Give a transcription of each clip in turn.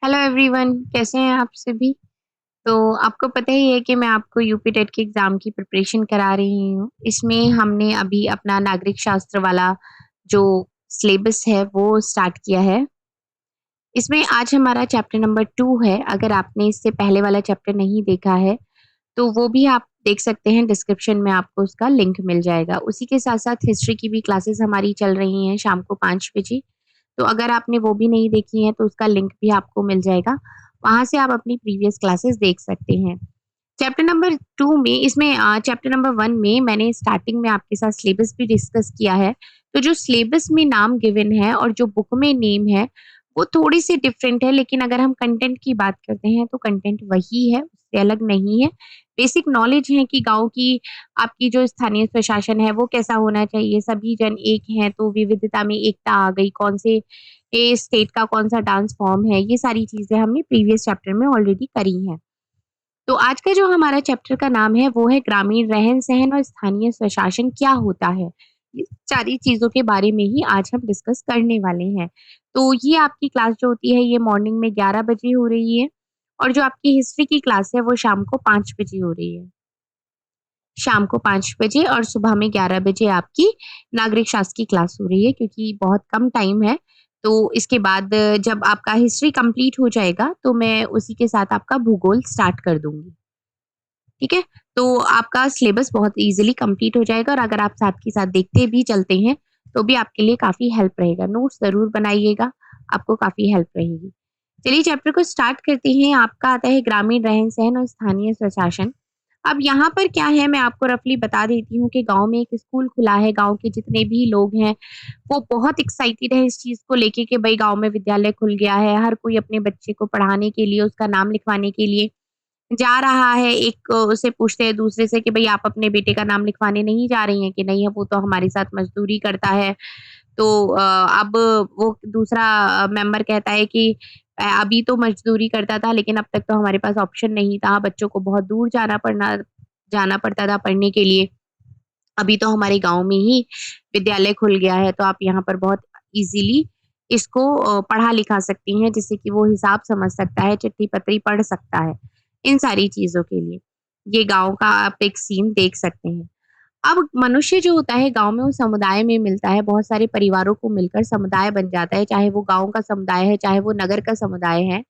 Hello everyone, कैसे हैं आप सभी। तो आपको पता ही है कि मैं आपको यूपी टेट के एग्ज़ाम की प्रिपरेशन करा रही हूँ। इसमें हमने अभी अपना नागरिक शास्त्र वाला जो सिलेबस है वो स्टार्ट किया है। इसमें आज हमारा चैप्टर नंबर 2 है। अगर आपने इससे पहले वाला चैप्टर नहीं देखा है तो वो भी आप देख सकते हैं, डिस्क्रिप्शन में आपको उसका लिंक मिल जाएगा। उसी के साथ-साथ हिस्ट्री की भी क्लासेस हमारी चल रही हैं शाम को 5 बजे। तो अगर आपने वो भी नहीं देखी है तो उसका लिंक भी आपको मिल जाएगा। वहाँ से आप अपनी प्रीवियस क्लासेस देख सकते हैं। चैप्टर नंबर 2 में चैप्टर नंबर 1 में मैंने स्टार्टिंग में आपके साथ सिलेबस भी डिस्कस किया है। तो जो सिलेबस में नाम गिवन है और जो बुक में नेम है, वो थोड़ी-सी डिफरेंट है, लेकिन अगर हम कंटेंट की बात करते हैं तो कंटेंट वही है, उससे अलग नहीं है। बेसिक नॉलेज है कि गाँव की आपकी जो स्थानीय प्रशासन है वो कैसा होना चाहिए, सभी जन एक हैं तो विविधता में एकता आ गई, कौन से स्टेट का कौन-सा डांस फॉर्म है, ये सारी चीज़ें हमने प्रीवियस चैप्टर में ऑलरेडी करी हैं। तो आज का जो हमारा चैप्टर का नाम है वो है ग्रामीण रहन-सहन और स्थानीय स्वशासन क्या होता है? ये सारी चीज़ों के बारे में ही आज हम डिस्कस करने वाले हैं। तो ये आपकी क्लास जो होती है ये मॉर्निंग में 11 बजे हो रही है और जो आपकी हिस्ट्री की क्लास है वो शाम को 5 बजे हो रही है। शाम को 5 बजे और सुबह में 11 बजे आपकी नागरिक शास्त्र की क्लास हो रही है, क्योंकि बहुत कम टाइम है। तो इसके बाद जब आपका हिस्ट्री कंप्लीट हो जाएगा तो मैं उसी के साथ आपका भूगोल स्टार्ट कर दूँगी। ठीक है? तो आपका सिलेबस बहुत ईज़िली कंप्लीट हो जाएगा और अगर आप साथ के साथ देखते भी चलते हैं, तो भी आपके लिए काफ़ी हेल्प रहेगा। नोट्स ज़रूर बनाइएगा, आपको काफ़ी हेल्प रहेगी। चलिए चैप्टर को स्टार्ट करते हैं। आपका आता है ग्रामीण रहन-सहन और स्थानीय स्वशासन। अब यहाँ पर क्या है, मैं आपको रफ़ली बता देती हूँ कि गाँव में एक स्कूल खुला है। गाँव के जितने भी लोग हैं, वो बहुत एक्साइटेड हैं इस चीज़ को लेके कि भई गाँव में विद्यालय खुल गया है। हर कोई अपने बच्चे को पढ़ाने के लिए, उसका नाम लिखवाने के लिए जा रहा है। एक उससे पूछते हैं दूसरे से कि भई आप अपने बेटे का नाम लिखवाने नहीं जा रही हैं? कि नहीं, वो तो हमारे साथ मज़दूरी करता है। तो अब वो दूसरा मेंबर कहता है कि अभी तो मज़दूरी करता था, लेकिन अब तक तो हमारे पास ऑप्शन नहीं था। बच्चों को बहुत दूर जाना पड़ता था पढ़ने के लिए। अभी तो हमारे गाँव में ही विद्यालय खुल गया है, तो आप यहाँ पर बहुत ईज़िली इसको पढ़ा-लिखा सकती हैं, जिससे कि वो हिसाब समझ सकता है, चिट्ठी-पत्री पढ़ सकता है, इन सारी चीज़ों के लिए। ये गाँव का आप एक सीन देख सकते हैं। अब मनुष्य जो होता है गाँव में, वो समुदाय में मिलता है, बहुत सारे परिवारों को मिलकर समुदाय बन जाता है, चाहे वो गाँव का समुदाय है, चाहे वो नगर का समुदाय है।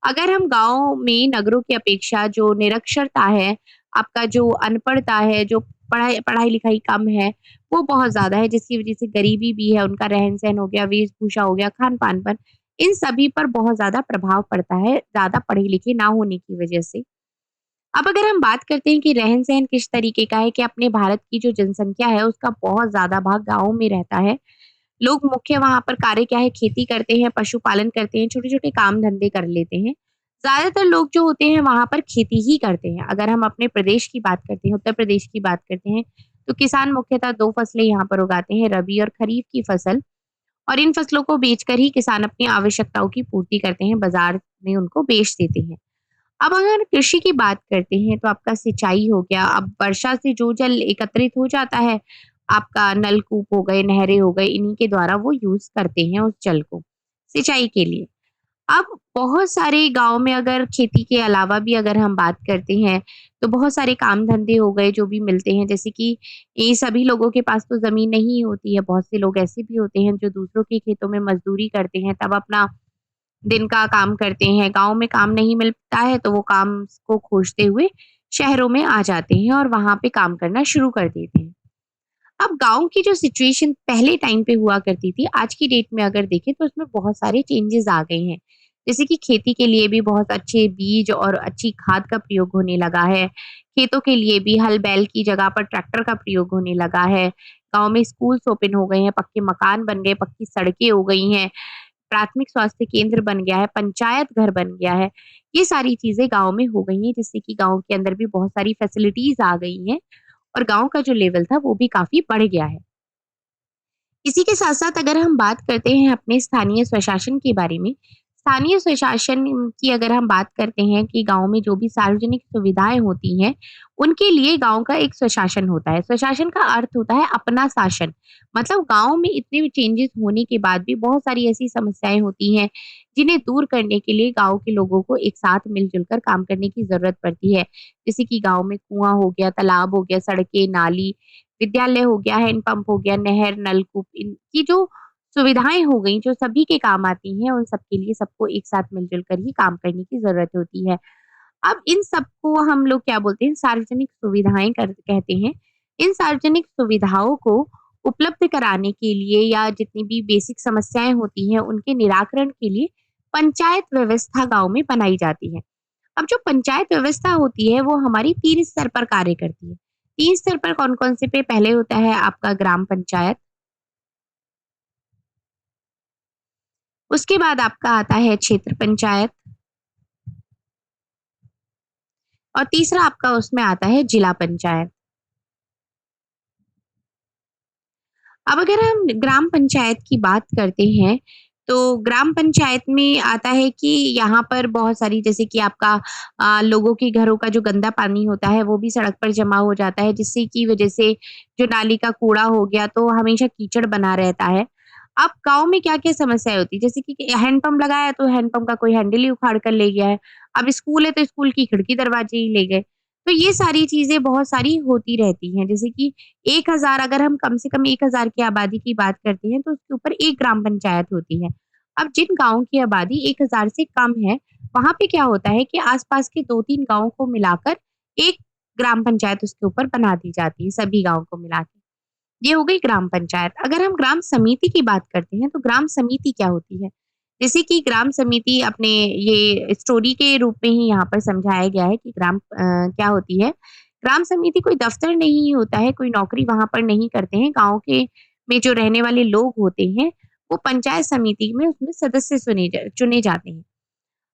अगर हम गाँव में नगरों की अपेक्षा जो निरक्षरता है, आपका जो अनपढ़ता है, जो पढ़ाई-लिखाई कम है, वो बहुत ज़्यादा है, जिसकी वज़ह से गरीबी भी है, उनका रहन-सहन हो गया, वेशभूषा हो गया, खान-पान पर, इन सभी पर बहुत ज़्यादा प्रभाव पड़ता है, ज़्यादा पढ़े-लिखे ना होने की वज़ह से। अब अगर हम बात करते हैं कि रहन-सहन किस तरीके का है, कि अपने भारत की जो जनसंख्या है, उसका बहुत ज़्यादा भाग गाँव में रहता है। लोग मुख्य वहाँ पर कार्य क्या है, खेती करते हैं, पशुपालन करते हैं, छोटे-छोटे काम-धंधे कर लेते हैं। ज़्यादातर लोग जो होते हैं वहाँ पर खेती ही करते हैं। अगर हम अपने प्रदेश की बात करते हैं, उत्तर प्रदेश की बात करते हैं, तो किसान मुख्यतः 2 फसलें यहाँ पर उगाते हैं, रबी और खरीफ की फसल, और इन फसलों को बेचकर ही किसान अपनी आवश्यकताओं की पूर्ति करते हैं, बाज़ार में उनको बेच देते हैं। अब अगर कृषि की बात करते हैं तो आपका सिंचाई हो गया। अब वर्षा से जो जल एकत्रित हो जाता है, आपका नलकूप हो गए, नहरें हो गई, इन्हीं के द्वारा वो यूज़ करते हैं उस जल को, सिंचाई के लिए। अब बहुत सारे गाँव में अगर खेती के अलावा भी अगर हम बात करते हैं, तो बहुत सारे काम-धंधे हो गए जो भी मिलते हैं, जैसे कि ये सभी लोगों के पास तो ज़मीन नहीं होती है, बहुत से लोग ऐसे भी होते हैं जो दूसरों के खेतों में मज़दूरी करते हैं, तब अपना दिन का काम करते हैं। गाँव में काम नहीं मिलता है तो वो काम को खोजते हुए शहरों में आ जाते हैं और वहाँ पे काम करना शुरू कर देते हैं। अब गाँव की जो सिचुएशन पहले टाइम पे हुआ करती थी, आज की डेट में अगर देखें तो उसमें बहुत सारे चेंजेज़ आ गए हैं। जैसे कि खेती के लिए भी बहुत अच्छे बीज और अच्छी खाद का प्रयोग होने लगा है। खेतों के लिए भी हल-बैल की जगह पर ट्रैक्टर का प्रयोग होने लगा है। गाँव में स्कूल्स ओपन हो गए हैं, पक्के मकान बन गए, पक्की सड़कें हो गई हैं। प्राथमिक स्वास्थ्य केंद्र बन गया है, पंचायत घर बन गया है। ये सारी चीज़ें गाँव में हो गई हैं, जिससे कि गाँव के अंदर भी बहुत सारी फैसिलिटीज़ आ गई हैं और गाँव का जो लेवल था वो भी काफ़ी बढ़ गया है। इसी के साथ-साथ अगर हम बात करते हैं अपने स्थानीय स्वशासन के बारे में, स्थानीय स्वशासन की अगर हम बात करते हैं कि गाँव में जो भी सार्वजनिक सुविधाएँ होती हैं, उनके लिए गाँव का एक स्वशासन होता है। स्वशासन का अर्थ होता है अपना शासन। मतलब गाँव में इतने भी चेंजेज़ होने के बाद भी बहुत सारी ऐसी समस्याएँ होती हैं, जिन्हें दूर करने के लिए गाँव के लोगों को एक साथ मिल-जुल कर काम करने की ज़रूरत पड़ती है। जैसे कि गाँव में कुआँ हो गया, तालाब हो गया, सड़कें, नाली, विद्यालय हो गया, हैंडपंप हो गया, नहर, नलकूप, इनकी जो सुविधाएँ हो गई, जो सभी के काम आती हैं, उन सबके लिए सबको एक साथ मिल-जुल कर ही काम करने की ज़रूरत होती है। अब इन सबको हम लोग क्या बोलते हैं, सार्वजनिक सुविधाएँ कर कहते हैं। इन सार्वजनिक सुविधाओं को उपलब्ध कराने के लिए या जितनी भी बेसिक समस्याएँ होती हैं, उनके निराकरण के लिए पंचायत व्यवस्था गाँव में बनाई जाती है। अब जो पंचायत व्यवस्था होती है, वो हमारी 3 स्तर पर कार्य करती है। 3 स्तर पर कौन-कौन से पे पहले होता है आपका ग्राम पंचायत, उसके बाद आपका आता है क्षेत्र पंचायत और तीसरा आपका उसमें आता है जिला पंचायत। अब अगर हम ग्राम पंचायत की बात करते हैं, तो ग्राम पंचायत में आता है कि यहाँ पर बहुत सारी जैसे कि आपका लोगों के घरों का जो गंदा पानी होता है, वो भी सड़क पर जमा हो जाता है, जिससे की वजह से जो नाली का कूड़ा हो गया, तो हमेशा कीचड़ बना रहता है। अब गाँव में क्या-क्या समस्याएँ होती हैं, जैसे कि हैंडपंप लगाया, तो हैंडपंप का कोई हैंडल ही उखाड़ कर ले गया है। अब स्कूल है, तो स्कूल की खिड़की दरवाजे ही ले गए। तो ये सारी चीज़ें बहुत सारी होती रहती हैं, जैसे कि 1000 अगर हम कम से कम 1000 की आबादी की बात करते हैं, तो उसके ऊपर 1 ग्राम पंचायत होती है। अब जिन गाँव की आबादी 1000 से कम है, वहाँ पे क्या होता है कि आस-पास के 2-3 गाँव को मिलाकर 1 ग्राम पंचायत उसके ऊपर बना दी जाती है, सभी गाँव को मिला के। ये हो गई ग्राम पंचायत। अगर हम ग्राम समिति की बात करते हैं, तो ग्राम समिति क्या होती है? जैसे कि ग्राम समिति अपने ये स्टोरी के रूप में ही यहाँ पर समझाया गया है कि क्या होती है? ग्राम समिति कोई दफ्तर नहीं होता है, कोई नौकरी वहाँ पर नहीं करते हैं। गाँव के में जो रहने वाले लोग होते हैं, वो पंचायत समिति में उसमें सदस्य चुने जाते हैं।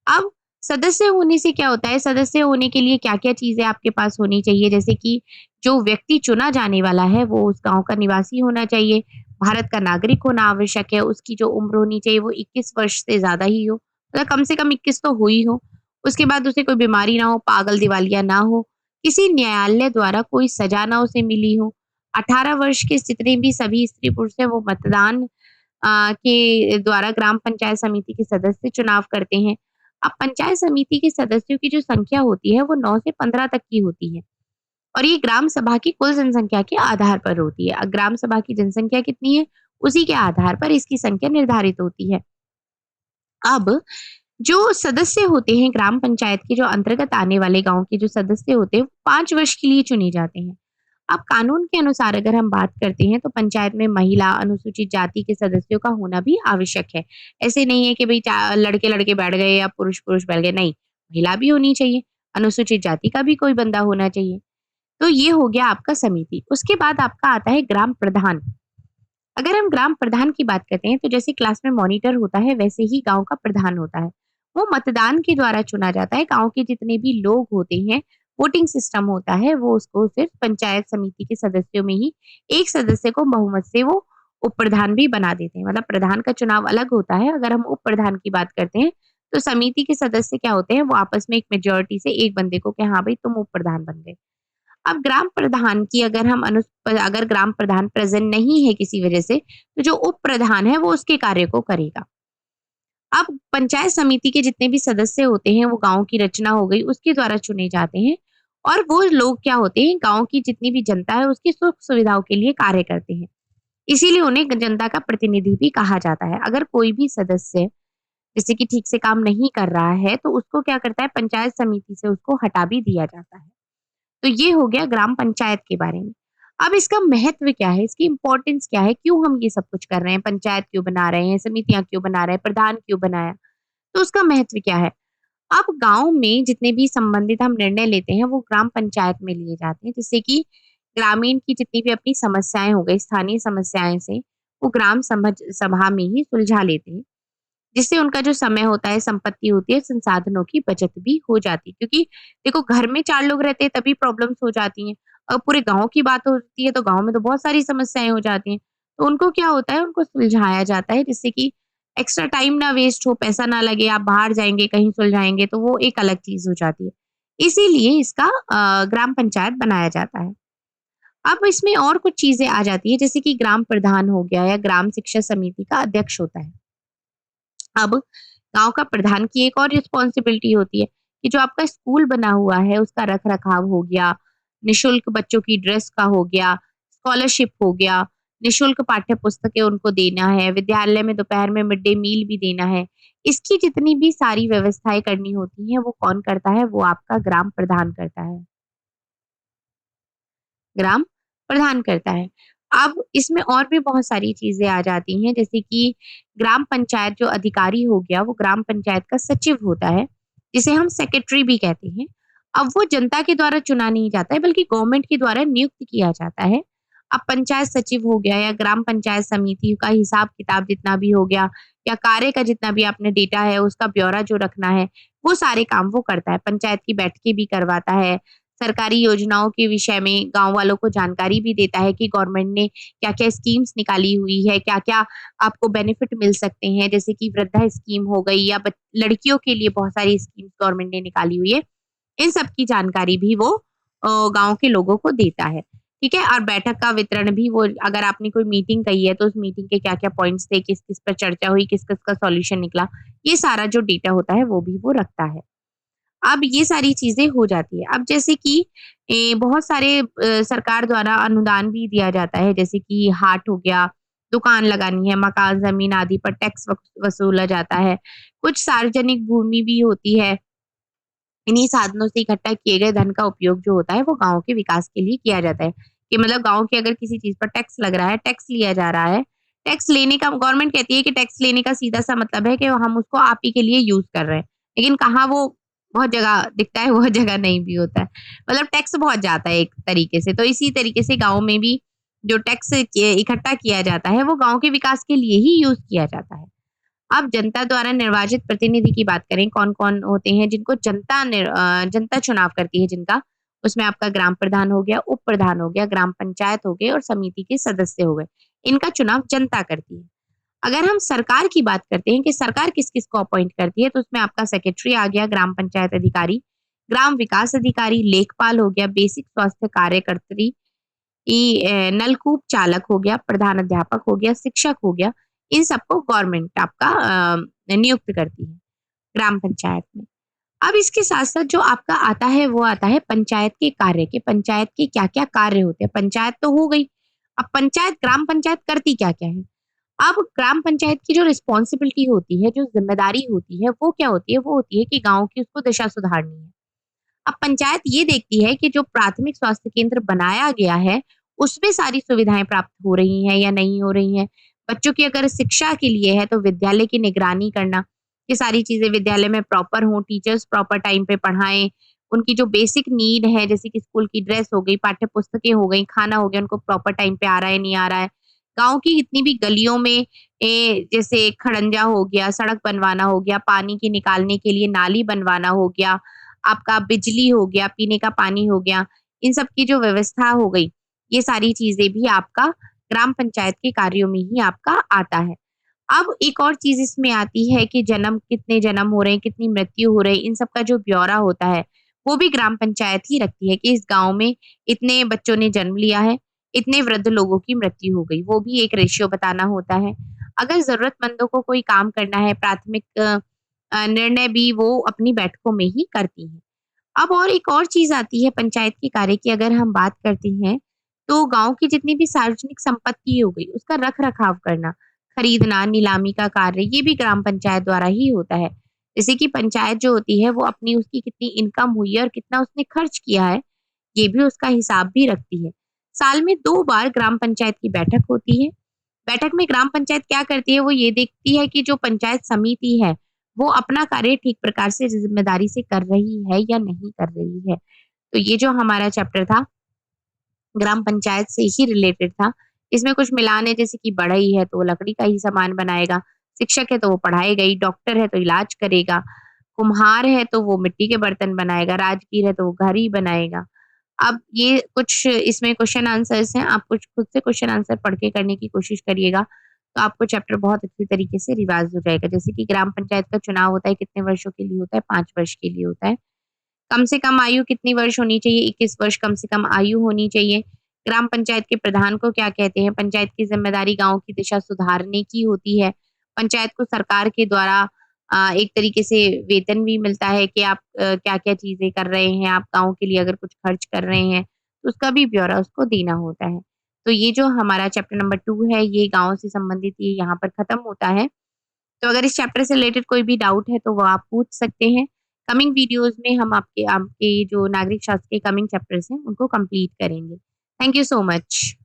अब सदस्य होने से क्या होता है, सदस्य होने के लिए क्या-क्या चीज़ें आपके पास होनी चाहिए, जैसे कि जो व्यक्ति चुना जाने वाला है, वो उस गाँव का निवासी होना चाहिए, भारत का नागरिक होना आवश्यक है, उसकी जो उम्र होनी चाहिए, वो 21 वर्ष से ज़्यादा ही हो, मतलब कम से कम 21 तो हो ही हो। उसके बाद उसे कोई बीमारी ना हो, पागल, दिवालिया ना हो, किसी न्यायालय द्वारा कोई सज़ा ना उसे मिली हो, 18 वर्ष के जितने भी सभी स्त्री-पुरुष हैं, वो मतदान के द्वारा ग्राम पंचायत समिति के सदस्य चुनाव करते हैं। अब पंचायत समिति के सदस्यों की जो संख्या होती है वो 9 से 15 तक की होती है और ये ग्राम सभा की कुल जनसंख्या के आधार पर होती है। ग्राम सभा की जनसंख्या कितनी है, उसी के आधार पर इसकी संख्या निर्धारित होती है। अब जो सदस्य होते हैं ग्राम पंचायत के जो अंतर्गत आने वाले गाँव के जो सदस्य होते हैं, वो 5 वर्ष के लिए चुने जाते हैं। अब कानून के अनुसार अगर हम बात करते हैं तो पंचायत में महिला, अनुसूचित जाति के सदस्यों का होना भी आवश्यक है। ऐसे नहीं है कि भई चा लड़के-लड़के बैठ गए या पुरुष-पुरुष बैठ गए, नहीं, महिला भी होनी चाहिए, अनुसूचित जाति का भी कोई बंदा होना चाहिए। तो ये हो गया आपका समिति। उसके बाद आपका आता है ग्राम प्रधान। अगर हम ग्राम प्रधान की बात करते हैं तो जैसे क्लास में मॉनिटर होता है वैसे ही गाँव का प्रधान होता है। वो मतदान के द्वारा चुना जाता है। गाँव के जितने भी लोग होते हैं, वोटिंग सिस्टम होता है, वो उसको सिर्फ पंचायत समिति के सदस्यों में ही एक सदस्य को बहुमत से वो उप प्रधान भी बना देते हैं। मतलब प्रधान का चुनाव अलग होता है। अगर हम उप प्रधान की बात करते हैं तो समिति के सदस्य क्या होते हैं, वो आपस में एक मेजॉरिटी से एक बंदे को कि हाँ भाई तुम उप प्रधान बन गए। अब ग्राम प्रधान की अगर ग्राम प्रधान प्रेज़ेंट नहीं है किसी वजह से, तो जो उप प्रधान है वो उसके कार्य को करेगा। अब पंचायत समिति के जितने भी सदस्य होते हैं, वो गाँव की रचना हो गई, उसके द्वारा चुने जाते हैं और वो लोग क्या होते हैं, गाँव की जितनी भी जनता है, उसकी सुख-सुविधाओं के लिए कार्य करते हैं। इसीलिए उन्हें जनता का प्रतिनिधि भी कहा जाता है। अगर कोई भी सदस्य जैसे कि ठीक से काम नहीं कर रहा है, तो उसको क्या करता है, पंचायत समिति से उसको हटा भी दिया जाता है। तो ये हो गया ग्राम पंचायत के बारे में। अब इसका महत्व क्या है? इसकी इम्पोर्टेंस क्या है? क्यों हम ये सब कुछ कर रहे हैं? पंचायत क्यों बना रहे हैं? समितियाँ क्यों बना रहे हैं? प्रधान क्यों बनाया? तो उसका महत्व क्या है? अब गाँव में जितने भी संबंधित हम निर्णय लेते हैं, वो ग्राम पंचायत में लिए जाते हैं। जिससे कि ग्रामीण की जितनी भी अपनी समस्याएँ हो गई, स्थानीय समस्याएँ से, वो ग्राम समझ सभा में ही सुलझा लेते हैं। जिससे उनका जो समय होता है, संपत्ति होती है, संसाधनों की बचत भी हो जाती है। क्योंकि देखो घर में 4 लोग रहते हैं तभी प्रॉब्लम्स हो जाती हैं। और पूरे गाँव की बात होती है तो गाँव में तो बहुत सारी समस्याएँ हो जाती हैं। तो उनको क्या होता है, उनको सुलझाया जाता है जिससे कि एक्स्ट्रा टाइम ना वेस्ट हो, पैसा ना लगे, आप बाहर जाएँगे, कहीं सुलझाएँगे तो वो एक अलग चीज़ हो जाती है। इसीलिए इसका ग्राम पंचायत बनाया जाता है। अब इसमें और कुछ चीज़ें आ जाती हैं जैसे कि ग्राम प्रधान हो गया या ग्राम शिक्षा समिति का अध्यक्ष होता है। अब गाँव का प्रधान की एक और रिस्पॉन्सिबिलिटी होती है कि जो आपका स्कूल बना हुआ है उसका रख-रखाव हो गया, निःशुल्क बच्चों की ड्रेस का हो गया, स्कॉलरशिप हो गया, निःशुल्क पाठ्य पुस्तकें उनको देना है, विद्यालय में दोपहर में मिड डे मील भी देना है। इसकी जितनी भी सारी व्यवस्थाएँ करनी होती हैं वो कौन करता है? वो आपका ग्राम प्रधान करता है। ग्राम प्रधान करता है। अब इसमें और भी बहुत सारी चीज़ें आ जाती हैं जैसे कि ग्राम पंचायत जो अधिकारी हो गया वो ग्राम पंचायत का सचिव होता है, जिसे हम सेक्रेटरी भी कहते हैं। अब वो जनता के द्वारा चुना नहीं जाता है बल्कि गवर्नमेंट के द्वारा नियुक्त किया जाता है। अब पंचायत सचिव हो गया या ग्राम पंचायत समिति का हिसाब-किताब जितना भी हो गया या कार्य का जितना भी आपने डेटा है उसका ब्यौरा जो रखना है, वो सारे काम वो करता है। पंचायत की बैठकें भी करवाता है, सरकारी योजनाओं के विषय में गाँव वालों को जानकारी भी देता है कि गवर्नमेंट ने क्या-क्या स्कीम्स निकाली हुई है, क्या-क्या आपको बेनिफिट मिल सकते हैं, जैसे कि वृद्धा स्कीम हो गई या बच लड़कियों के लिए बहुत सारी स्कीम्स गवर्नमेंट ने निकाली हुई है। इन सब की जानकारी भी वो गाँव के लोगों को देता है, ठीक है? और बैठक का वितरण भी वो अगर आपने कोई मीटिंग कही है, तो उस मीटिंग के क्या-क्या पॉइंट्स थे, किस-किस पर चर्चा हुई, किस-किस का सॉल्यूशन निकला, ये सारा जो डेटा होता है, वो भी वो रखता है। अब ये सारी चीज़ें हो जाती है। अब जैसे कि बहुत सारे सरकार द्वारा अनुदान भी दिया जाता है, जैसे कि हाट हो गया, दुकान लगानी है, मकान, ज़मीन आदि पर टैक्स वसूला जाता है। कुछ सार्वजनिक भूमि भी होती है। इन्हीं साधनों से इकट्ठा किए गए धन का उपयोग जो होता है, वो गाँव के विकास के लिए किया जाता है। कि मतलब गाँव के अगर किसी चीज़ पर टैक्स लग रहा है, टैक्स लिया जा रहा है, टैक्स लेने का गवर्नमेंट कहती है कि टैक्स लेने का सीधा-सा मतलब है कि हम उसको आप ही के लिए यूज़ कर रहे हैं। लेकिन कहाँ वो बहुत जगह दिखता है, बहुत जगह नहीं भी होता है। मतलब टैक्स बहुत जाता है एक तरीके से। तो इसी तरीके से गाँव में भी जो टैक्स इकट्ठा किया जाता है, वो गाँव के विकास के लिए ही यूज़ किया जाता है। अब जनता द्वारा निर्वाचित प्रतिनिधि की बात करें, कौन-कौन होते हैं जिनको जनता चुनाव करती है जिनका, उसमें आपका ग्राम प्रधान हो गया, उप प्रधान हो गया, ग्राम पंचायत हो गए और समिति के सदस्य हो गए। इनका चुनाव जनता करती है। अगर हम सरकार की बात करते हैं कि सरकार किस-किस को अपॉइंट करती है, तो उसमें आपका सेक्रेटरी आ गया, ग्राम पंचायत अधिकारी, ग्राम विकास अधिकारी, लेखपाल हो गया, बेसिक स्वास्थ्य कार्यकर्त्री, नलकूप चालक हो गया, प्रधान अध्यापक हो गया, शिक्षक हो गया, इन सबको गवर्नमेंट आपका नियुक्त करती है, ग्राम पंचायत में। अब इसके साथ-साथ जो आपका आता है, वो आता है पंचायत के कार्य के, पंचायत के क्या-क्या कार्य होते हैं। पंचायत तो हो गई, अब पंचायत ग्राम पंचायत करती क्या-क्या है? अब ग्राम पंचायत की जो रिस्पॉन्सिबिलिटी होती है, जो ज़िम्मेदारी होती है, वो क्या होती है? वो होती है कि गाँव की उसको दिशा सुधारनी है। अब पंचायत ये देखती है कि जो प्राथमिक स्वास्थ्य केंद्र बनाया गया है, उसमें सारी सुविधाएँ प्राप्त हो रही हैं या नहीं हो रही हैं। बच्चों की अगर शिक्षा के लिए है, तो विद्यालय की निगरानी करना, ये सारी चीज़ें विद्यालय में प्रॉपर हों, टीचर्स प्रॉपर टाइम पे पढ़ाएँ, उनकी जो बेसिक नीड है, जैसे कि स्कूल की ड्रेस हो गई, पाठ्य पुस्तकें हो गई, खाना हो गया, उनको प्रॉपर टाइम पे आ रहा है, नहीं आ रहा है। गाँव की जितनी भी गलियों में जैसे खड़ंजा हो गया, सड़क बनवाना हो गया, पानी की निकालने के लिए नाली बनवाना हो गया, आपका बिजली हो गया, पीने का पानी हो गया, इन सब की जो व्यवस्था हो गई, ये सारी चीज़ें भी आपका ग्राम पंचायत के कार्यों में ही आपका आता है। अब एक और चीज़ इसमें आती है कि कितने जन्म हो रहे हैं, कितनी मृत्यु हो रही है, इन सब का जो ब्यौरा होता है, वो भी ग्राम पंचायत ही रखती है कि इस गाँव में इतने बच्चों ने जन्म लिया है, इतने वृद्ध लोगों की मृत्यु हो गई, वो भी एक रेशियो बताना होता है। अगर ज़रूरतमंदों को कोई काम करना है, प्राथमिक निर्णय भी वो अपनी बैठकों में ही करती हैं। अब और एक और चीज़ आती है पंचायत के कार्य की अगर हम बात करते हैं, तो गाँव की जितनी भी सार्वजनिक संपत्ति हो गई, उसका रख-रखाव करना, खरीदना, नीलामी का कार्य, ये भी ग्राम पंचायत द्वारा ही होता है। जैसे कि पंचायत जो होती है, वो अपनी उसकी कितनी इनकम हुई है और कितना उसने खर्च किया है, ये भी उसका हिसाब भी रखती है। साल में 2 बार ग्राम पंचायत की बैठक होती है। बैठक में ग्राम पंचायत क्या करती है, वो ये देखती है कि जो पंचायत समिति है, वो अपना कार्य ठीक प्रकार से ज़िम्मेदारी से कर रही है या नहीं कर रही है। तो ये जो हमारा चैप्टर था, ग्राम पंचायत से ही रिलेटेड था। इसमें कुछ मिलान है जैसे कि बढ़ई है तो वो लकड़ी का ही सामान बनाएगा, शिक्षक है तो वो पढ़ाएगा ही, डॉक्टर है तो इलाज करेगा, कुम्हार है तो वो मिट्टी के बर्तन बनाएगा, राजगीर है तो वो घर ही बनाएगा। अब ये कुछ इसमें क्वेश्चन आंसर्स हैं, आप कुछ खुद से क्वेश्चन आंसर पढ़ के करने की कोशिश करिएगा। तो आपको चैप्टर बहुत अच्छी तरीके से रिवाइज़ हो जाएगा। जैसे कि ग्राम पंचायत का चुनाव होता है, कितने वर्षों के लिए होता है? 5 वर्ष के लिए होता है। कम से कम आयु कितनी वर्ष होनी चाहिए? 21 वर्ष कम से कम आयु होनी चाहिए। ग्राम पंचायत के प्रधान को क्या कहते हैं? पंचायत की ज़िम्मेदारी गाँव की दिशा सुधारने की होती है। पंचायत को सरकार के द्वारा एक तरीके से वेतन भी मिलता है कि आप क्या-क्या चीज़ें कर रहे हैं, आप गाँव के लिए अगर कुछ खर्च कर रहे हैं, तो उसका भी ब्यौरा उसको देना होता है। तो ये जो हमारा चैप्टर नंबर 2 है, ये गाँव से संबंधित ये यहाँ पर खत्म होता है। तो अगर इस चैप्टर से रिलेटेड कोई भी डाउट है तो वो आप पूछ सकते हैं। कमिंग वीडियोज़ में हम आपके आपके जो नागरिक शास्त्र के कमिंग चैप्टर्स हैं उनको कंप्लीट करेंगे। Thank you so much.